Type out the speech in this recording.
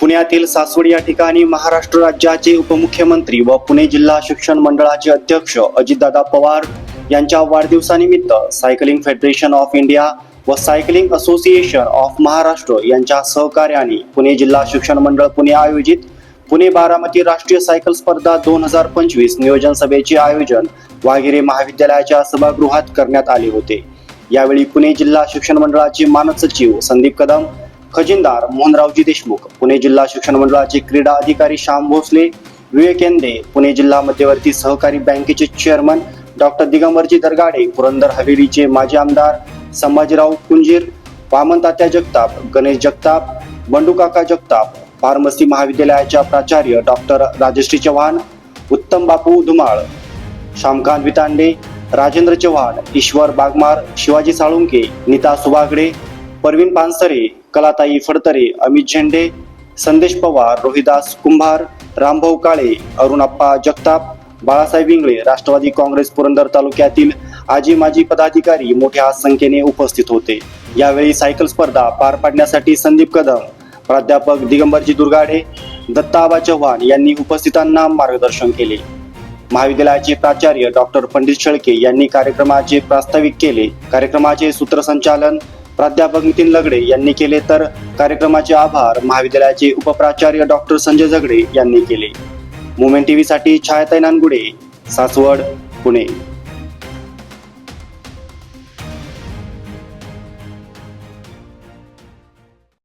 पुण्यातील सासवड या ठिकाणी महाराष्ट्र राज्याचे उपमुख्यमंत्री व पुणे जिल्हा शिक्षण मंडळाचे अध्यक्ष अजितदादा पवार यांच्या वाढदिवसानिमित्त सायकलिंग फेडरेशन ऑफ इंडिया व सायकलिंग असोसिएशन ऑफ महाराष्ट्र यांच्या सहकार्याने पुणे जिल्हा शिक्षण मंडळ पुणे आयोजित पुणे बारामती राष्ट्रीय सायकल स्पर्धा 2025 नियोजन सभेचे आयोजन वाघेरे महाविद्यालयाच्या सभागृहात करण्यात आले होते। यावेळी पुणे जिल्हा शिक्षण मंडळाचे मानद सचिव संदीप कदम, खजिनदार मोहनरावजी देशमुख, पुणे जिल्हा शिक्षण मंडळाचे क्रीडा अधिकारी श्याम भोसले, विवेक येंदे, पुणे जिल्हा मध्यवर्ती सहकारी बँकेचे चेअरमन डॉक्टर दिगंबरजी दरगाडे, पुरंदर हवेलीचे माजी आमदार संभाजीराव कुंजीर, वामन तात्या जगताप, गणेश जगताप, बंडू काका जगताप, फार्मसी महाविद्यालयाच्या प्राचार्य डॉक्टर राजश्री चव्हाण, उत्तम बापू धुमाळ, श्यामकांत वितांडे, राजेंद्र चव्हाण, ईश्वर बागमार, शिवाजी साळुंके, नीता सुबागडे, परवीन पानसरे, कलाताई फडतरे, अमित झेंडे, संदेश पवार, रोहिदास कुंभार, रामभाऊ काळे, अरुणप्पा जगताप, बाळासाहेब इंगळे, राष्ट्रवादी काँग्रेस पुरंदर तालुक्यातील आजी माजी पदाधिकारी मोठ्या संख्येने उपस्थित होते। यावेळी सायकल स्पर्धा पार पाडण्यासाठी संदीप कदम, प्राध्यापक दिगंबरजी दुर्गाडे, दत्ताबा चव्हाण यांनी उपस्थितांना मार्गदर्शन केले। महाविद्यालयाचे प्राचार्य डॉक्टर पंडित शेळके यांनी कार्यक्रमाचे प्रास्ताविक केले। कार्यक्रमाचे सूत्रसंचालन प्राध्यापक नितीन लगडे यांनी केले, तर कार्यक्रमाचे आभार महाविद्यालयाचे उपप्राचार्य डॉक्टर संजय झगडे यांनी केले। मोमेंट टीव्ही साठी छायाताई नानगुडे, सासवड, पुणे।